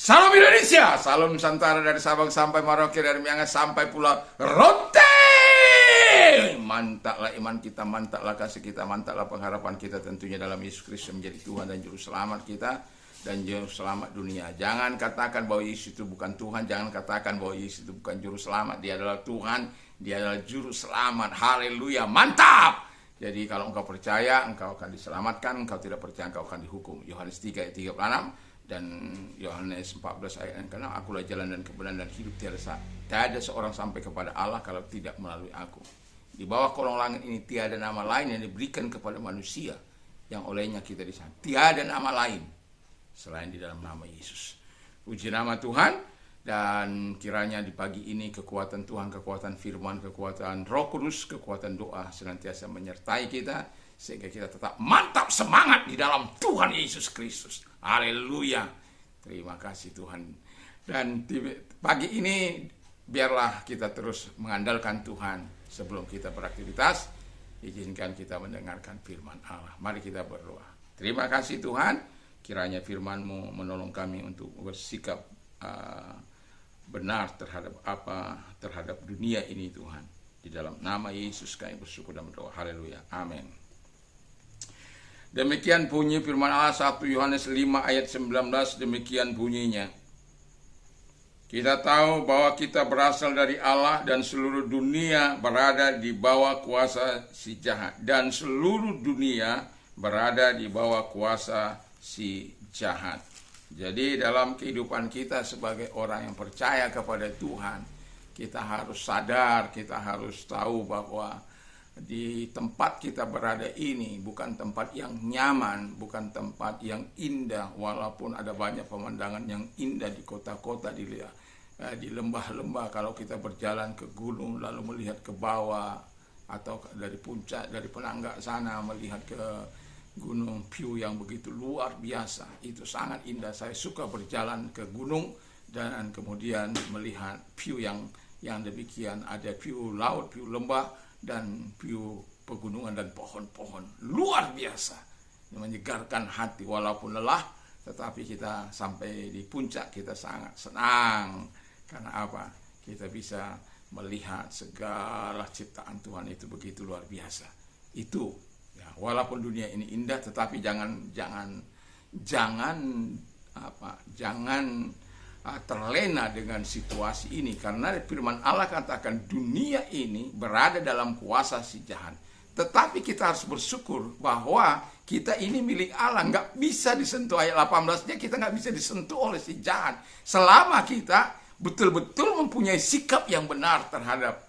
Salam Indonesia, salam Nusantara dari Sabang sampai Merauke, dari Miangas sampai Pulau Rote. Mantaplah iman kita, mantaplah kasih kita, mantaplah pengharapan kita tentunya dalam Yesus Kristus menjadi Tuhan dan Juru Selamat kita dan Juru Selamat dunia. Jangan katakan bahwa Yesus itu bukan Tuhan, jangan katakan bahwa Yesus itu bukan Juru Selamat. Dia adalah Tuhan, Dia adalah Juru Selamat. Haleluya, mantap! Jadi kalau engkau percaya, engkau akan diselamatkan. Engkau tidak percaya, engkau akan dihukum. Yohanes 3 ayat 36 dan Yohanes 14 ayat yang ke-6. Akulah jalan dan kebenaran dan hidup, tidak ada seorang sampai kepada Allah kalau tidak melalui aku. Di bawah kolong langit ini tiada nama lain yang diberikan kepada manusia yang olehnya kita diselamatkan. Tiada nama lain selain di dalam nama Yesus. Puji nama Tuhan. Dan kiranya di pagi ini kekuatan Tuhan, kekuatan firman, kekuatan Roh Kudus, kekuatan doa senantiasa menyertai kita sehingga kita tetap mantap semangat di dalam Tuhan Yesus Kristus. Haleluya. Terima kasih Tuhan. Dan di pagi ini biarlah kita terus mengandalkan Tuhan sebelum kita beraktivitas. Izinkan kita mendengarkan firman Allah. Mari kita berdoa. Terima kasih Tuhan. Kiranya firman-Mu menolong kami untuk bersikap benar terhadap dunia ini Tuhan. Di dalam nama Yesus kami bersyukur dan berdoa. Haleluya. Amin. Demikian bunyi firman Allah 1 Yohanes 5 ayat 19. Demikian bunyinya. Kita tahu bahwa kita berasal dari Allah dan seluruh dunia berada di bawah kuasa si jahat. Dan seluruh dunia berada di bawah kuasa si jahat. Jadi dalam kehidupan kita sebagai orang yang percaya kepada Tuhan, kita harus sadar, kita harus tahu bahwa di tempat kita berada ini bukan tempat yang nyaman, bukan tempat yang indah, walaupun ada banyak pemandangan yang indah di kota-kota, di lembah-lembah. Kalau kita berjalan ke gunung lalu melihat ke bawah, atau dari puncak, dari penanggak sana melihat ke gunung, view yang begitu luar biasa, itu sangat indah. Saya suka berjalan ke gunung dan kemudian melihat view yang demikian. Ada view laut, view lembah, dan view pegunungan dan pohon-pohon. Luar biasa, menyegarkan hati. Walaupun lelah, tetapi kita sampai di puncak kita sangat senang. Karena apa? Kita bisa melihat segala ciptaan Tuhan itu begitu luar biasa. Itu ya, walaupun dunia ini indah, tetapi jangan terlena dengan situasi ini, karena firman Allah katakan dunia ini berada dalam kuasa si jahat. Tetapi kita harus bersyukur bahwa kita ini milik Allah, nggak bisa disentuh. Ayat 18-nya kita nggak bisa disentuh oleh si jahat selama kita betul-betul mempunyai sikap yang benar terhadap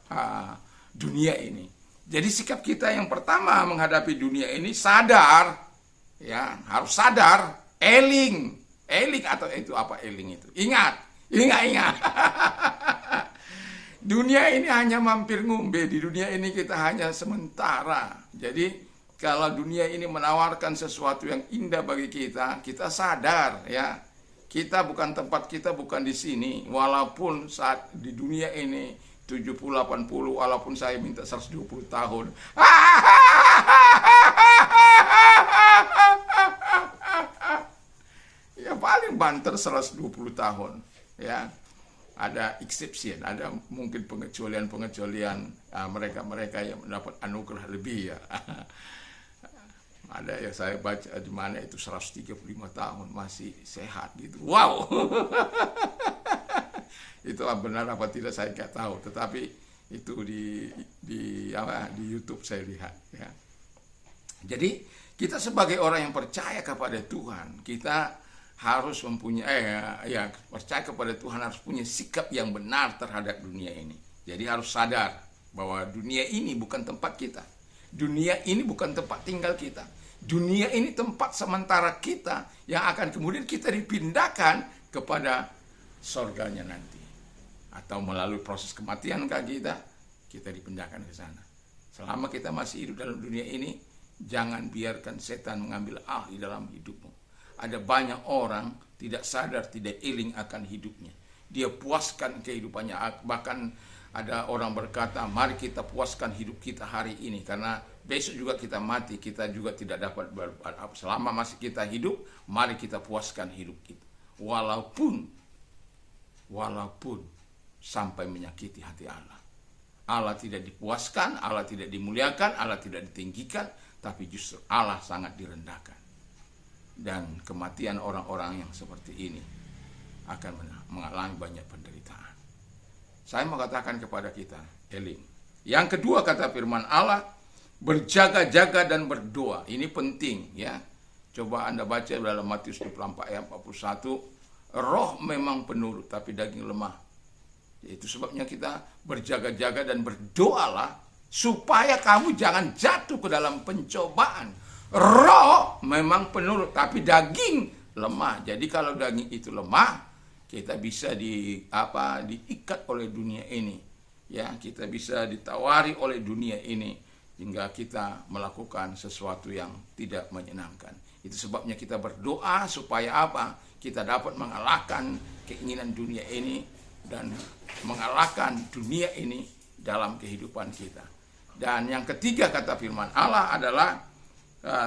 dunia ini. Jadi sikap kita yang pertama menghadapi dunia ini sadar, ya harus sadar, eling atau itu apa eling itu? Ingat. Dunia ini hanya mampir ngumbe, di dunia ini kita hanya sementara. Jadi kalau dunia ini menawarkan sesuatu yang indah bagi kita, kita sadar ya. Kita bukan tempat kita bukan di sini, walaupun saat di dunia ini 70-80, walaupun saya minta 120 tahun. Ya paling banter 120 tahun. Ya, ada exception, ada mungkin pengecualian mereka yang mendapat anugerah lebih ya. Ada yang saya baca di mana itu 135 tahun masih sehat gitu. Wow. Itu benar apa tidak saya nggak tahu, tetapi itu di YouTube saya lihat ya. Jadi kita sebagai orang yang percaya kepada Tuhan, kita harus mempunyai percaya kepada Tuhan, harus punya sikap yang benar terhadap dunia ini. Jadi harus sadar bahwa dunia ini bukan tempat kita. Dunia ini bukan tempat tinggal kita. Dunia ini tempat sementara kita yang akan kemudian kita dipindahkan kepada surganya nanti. Atau melalui proses kematian kita dipindahkan ke sana. Selama kita masih hidup dalam dunia ini, jangan biarkan setan mengambil alih dalam hidupmu. Ada banyak orang tidak sadar, tidak eling akan hidupnya. Dia puaskan kehidupannya. Bahkan ada orang berkata, mari kita puaskan hidup kita hari ini, karena besok juga kita mati, kita juga tidak dapat selama masih kita hidup, mari kita puaskan hidup kita. Walaupun walaupun sampai menyakiti hati Allah. Allah tidak dipuaskan, Allah tidak dimuliakan, Allah tidak ditinggikan, tapi justru Allah sangat direndahkan. Dan kematian orang-orang yang seperti ini akan mengalami banyak penderitaan. Saya mau katakan kepada kita, Elim. Yang kedua kata firman Allah, berjaga-jaga dan berdoa. Ini penting ya. Coba Anda baca dalam Matius 24 ayat 41, roh memang penurut tapi daging lemah. Itu sebabnya kita berjaga-jaga dan berdoalah supaya kamu jangan jatuh ke dalam pencobaan. Roh memang penurut tapi daging lemah. Jadi kalau daging itu lemah, kita bisa diikat oleh dunia ini. Ya, kita bisa ditawari oleh dunia ini hingga kita melakukan sesuatu yang tidak menyenangkan. Itu sebabnya kita berdoa supaya apa? Kita dapat mengalahkan keinginan dunia ini dan mengalahkan dunia ini dalam kehidupan kita. Dan yang ketiga kata firman Allah adalah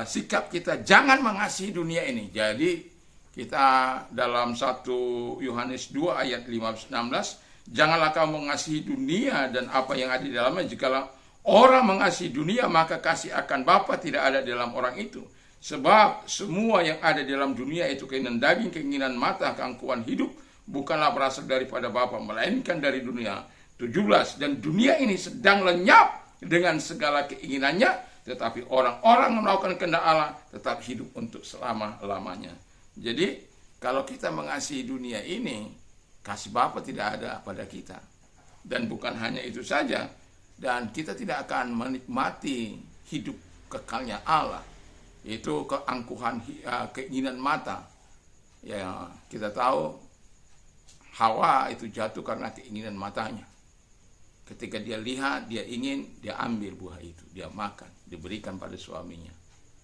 sikap kita jangan mengasihi dunia ini. Jadi kita dalam 1 Yohanes 2 ayat 15-16, janganlah kamu mengasihi dunia dan apa yang ada di dalamnya. Jikalau orang mengasihi dunia, maka kasih akan Bapa tidak ada dalam orang itu. Sebab semua yang ada di dalam dunia itu keinginan daging, keinginan mata, keangkuhan hidup, bukanlah berasal daripada Bapa, melainkan dari dunia. 17, dan dunia ini sedang lenyap dengan segala keinginannya, tetapi orang-orang yang melakukan kehendak Allah tetap hidup untuk selama-lamanya. Jadi kalau kita mengasihi dunia ini, kasih Bapa tidak ada pada kita. Dan bukan hanya itu saja, dan kita tidak akan menikmati hidup kekalnya Allah. Itu keangkuhan keinginan mata. Ya, kita tahu Hawa itu jatuh karena keinginan matanya. Ketika dia lihat, dia ingin, dia ambil buah itu, dia makan, diberikan pada suaminya.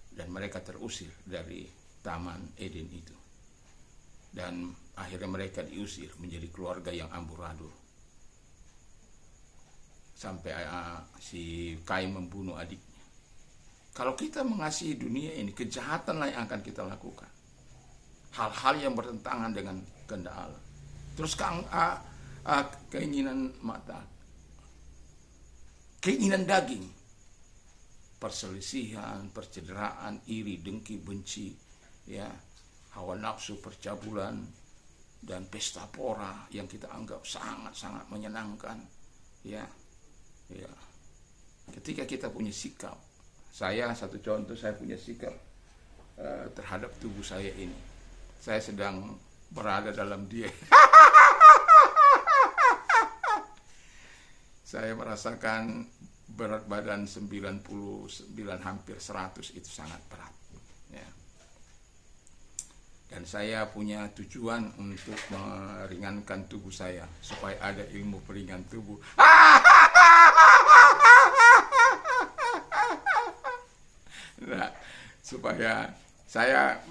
Dan mereka terusir dari Taman Eden itu. Dan akhirnya mereka diusir menjadi keluarga yang amburadul. Sampai si Kain membunuh adiknya. Kalau kita mengasihi dunia ini, kejahatanlah yang akan kita lakukan. Hal-hal yang bertentangan dengan kehendak Allah. Terus keinginan mata, keinginan daging, perselisihan, percederaan, iri, dengki, benci, ya, hawa nafsu, percabulan, dan pesta pora yang kita anggap sangat-sangat menyenangkan, ya. Ketika kita punya sikap, satu contoh, saya punya sikap terhadap tubuh saya ini. Saya sedang berada dalam diet. Saya merasakan berat badan 99 hampir 100 itu sangat berat. Ya. Dan saya punya tujuan untuk meringankan tubuh saya supaya ada ilmu peringan tubuh. Nah, supaya saya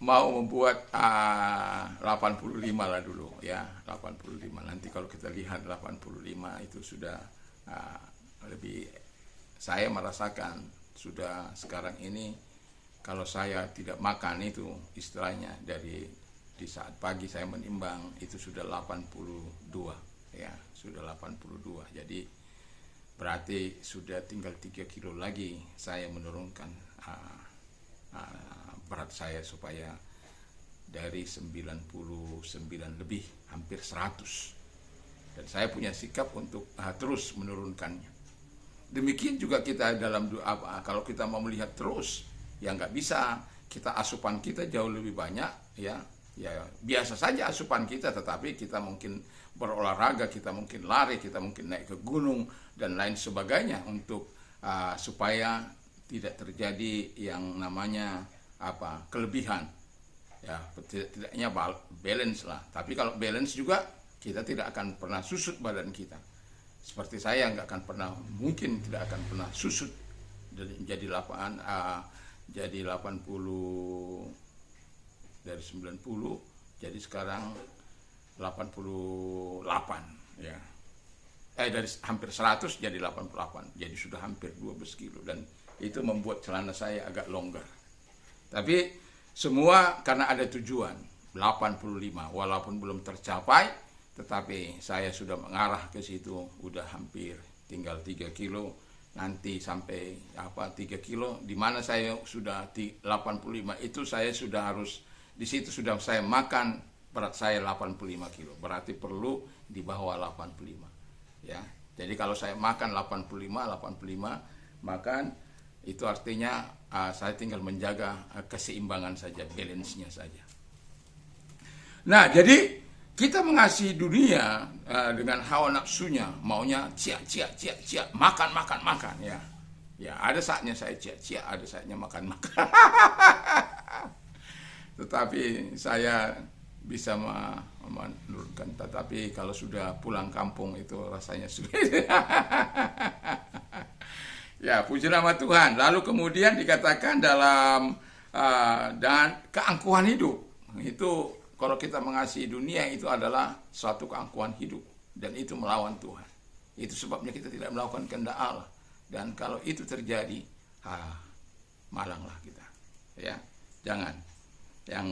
mau membuat 85 lah dulu ya, 85. Nanti kalau kita lihat 85 itu sudah lebih, saya merasakan sudah sekarang ini kalau saya tidak makan itu istilahnya di saat pagi saya menimbang itu sudah 82 ya, sudah 82. Jadi berarti sudah tinggal 3 kilo lagi saya menurunkan berat saya supaya dari 99 lebih hampir 100. Dan saya punya sikap untuk terus menurunkannya. Demikian juga kita dalam doa, kalau kita mau melihat terus, ya nggak bisa. Kita asupan kita jauh lebih banyak, ya biasa saja asupan kita, tetapi kita mungkin berolahraga, kita mungkin lari, kita mungkin naik ke gunung dan lain sebagainya untuk supaya tidak terjadi yang namanya kelebihan. Ya, tidaknya balance lah. Tapi kalau balance juga kita tidak akan pernah susut badan kita. Seperti saya nggak akan pernah, mungkin tidak akan pernah susut jadi 80 dari 90 jadi sekarang 88 ya. Dari hampir 100 jadi 88. Jadi sudah hampir 12 kilo dan itu membuat celana saya agak longgar. Tapi semua karena ada tujuan 85, walaupun belum tercapai, Tetapi saya sudah mengarah ke situ, udah hampir tinggal 3 kilo, nanti sampai 3 kilo, di mana saya sudah 85, itu saya sudah harus, di situ sudah saya makan, berat saya 85 kilo, berarti perlu di bawah 85. Ya, jadi kalau saya makan 85, makan, itu artinya saya tinggal menjaga keseimbangan saja, balance-nya saja. Nah, jadi kita mengasihi dunia dengan hawa nafsunya, maunya cia, makan, ya. Ya, ada saatnya saya cia, ada saatnya makan. Tetapi saya bisa menurunkan. Tetapi kalau sudah pulang kampung itu rasanya sudah. Ya, puji nama Tuhan. Lalu kemudian dikatakan dalam dan keangkuhan hidup itu. Kalau kita mengasihi dunia itu adalah suatu keangkuhan hidup dan itu melawan Tuhan. Itu sebabnya kita tidak melakukan kehendak Allah. Dan kalau itu terjadi, malanglah kita. Ya, jangan. Yang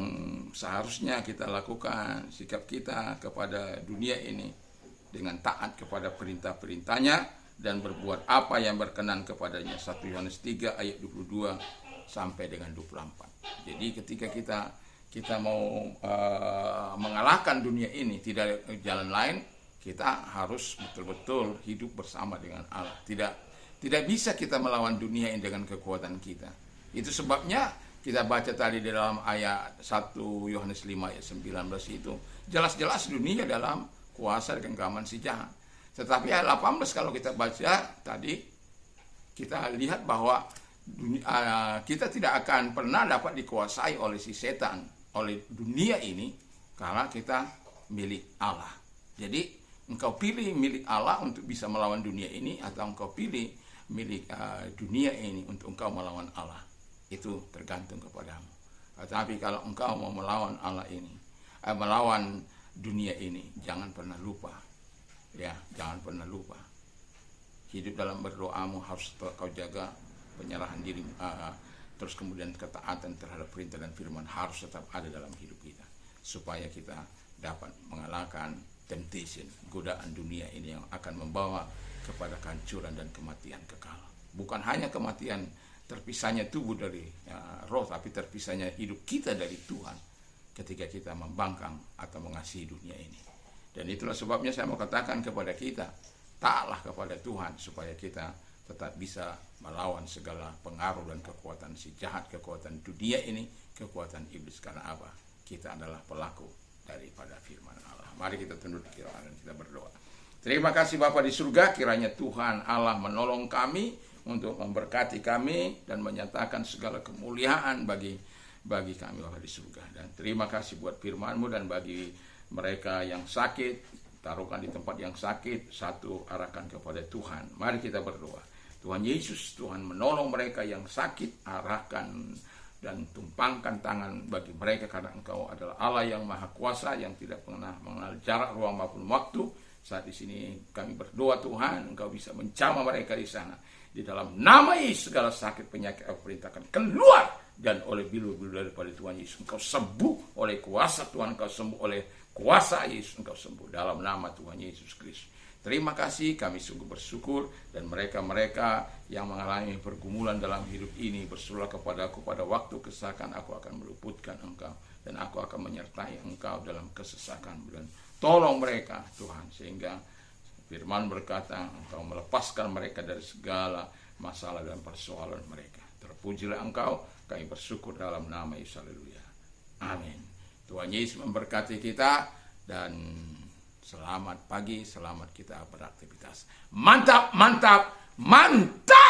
seharusnya kita lakukan sikap kita kepada dunia ini dengan taat kepada perintah-perintahnya dan berbuat apa yang berkenan kepadanya. 1 Yohanes 3 ayat 22 sampai dengan 24. Jadi ketika kita mau mengalahkan dunia ini, tidak jalan lain, kita harus betul-betul hidup bersama dengan Allah. Tidak bisa kita melawan dunia ini dengan kekuatan kita. Itu sebabnya kita baca tadi di dalam ayat 1 Yohanes 5 ayat 19 itu, jelas-jelas dunia dalam kuasa dan genggaman si jahat. Tetapi ayat 18 kalau kita baca tadi, kita lihat bahwa kita tidak akan pernah dapat dikuasai oleh si setan, oleh dunia ini, karena kita milik Allah. Jadi engkau pilih milik Allah untuk bisa melawan dunia ini, atau engkau pilih milik dunia ini untuk engkau melawan Allah. Itu tergantung kepadamu. Tetapi kalau engkau mau melawan Allah ini, melawan dunia ini, jangan pernah lupa. Ya, jangan pernah lupa. Hidup dalam berdoamu harus kau jaga, penyerahan diri, terus kemudian ketaatan terhadap perintah dan firman harus tetap ada dalam hidup kita, supaya kita dapat mengalahkan temptation, godaan dunia ini yang akan membawa kepada kehancuran dan kematian kekal. Bukan hanya kematian terpisahnya tubuh dari roh, tapi terpisahnya hidup kita dari Tuhan ketika kita membangkang atau mengasihi dunia ini. Dan itulah sebabnya saya mau katakan kepada kita, taatlah kepada Tuhan supaya kita tetap bisa melawan segala pengaruh dan kekuatan si jahat, kekuatan dunia ini, kekuatan iblis. Karena apa? Kita adalah pelaku daripada firman Allah. Mari kita tunduk kiraan dan kita berdoa. Terima kasih Bapa di surga, kiranya Tuhan Allah menolong kami untuk memberkati kami dan menyatakan segala kemuliaan bagi kami Bapa di surga. Dan terima kasih buat firman-Mu, dan bagi mereka yang sakit, taruhkan di tempat yang sakit, satu arahkan kepada Tuhan. Mari kita berdoa. Tuhan Yesus, Tuhan menolong mereka yang sakit, arahkan dan tumpangkan tangan bagi mereka, karena Engkau adalah Allah yang maha kuasa, yang tidak pernah mengenal jarak, ruang maupun waktu. Saat di sini kami berdoa Tuhan, Engkau bisa menjamah mereka di sana. Di dalam nama Yesus, segala sakit penyakit Aku perintahkan keluar, dan oleh bilu-bilu daripada Tuhan Yesus Engkau sembuh, oleh kuasa Tuhan Engkau sembuh, oleh kuasa Yesus Engkau sembuh, dalam nama Tuhan Yesus Kristus. Terima kasih, kami sungguh bersyukur, dan mereka-mereka yang mengalami pergumulan dalam hidup ini bersulah kepada Aku pada waktu kesesakan. Aku akan meluputkan Engkau, dan Aku akan menyertai Engkau dalam kesesakan. Dan tolong mereka Tuhan, sehingga firman berkata Engkau melepaskan mereka dari segala masalah dan persoalan mereka. Terpujilah Engkau, kami bersyukur dalam nama Yesus. Haleluya. Amin. Tuhan Yesus memberkati kita, dan selamat pagi, selamat kita beraktivitas. Mantap, mantap, mantap!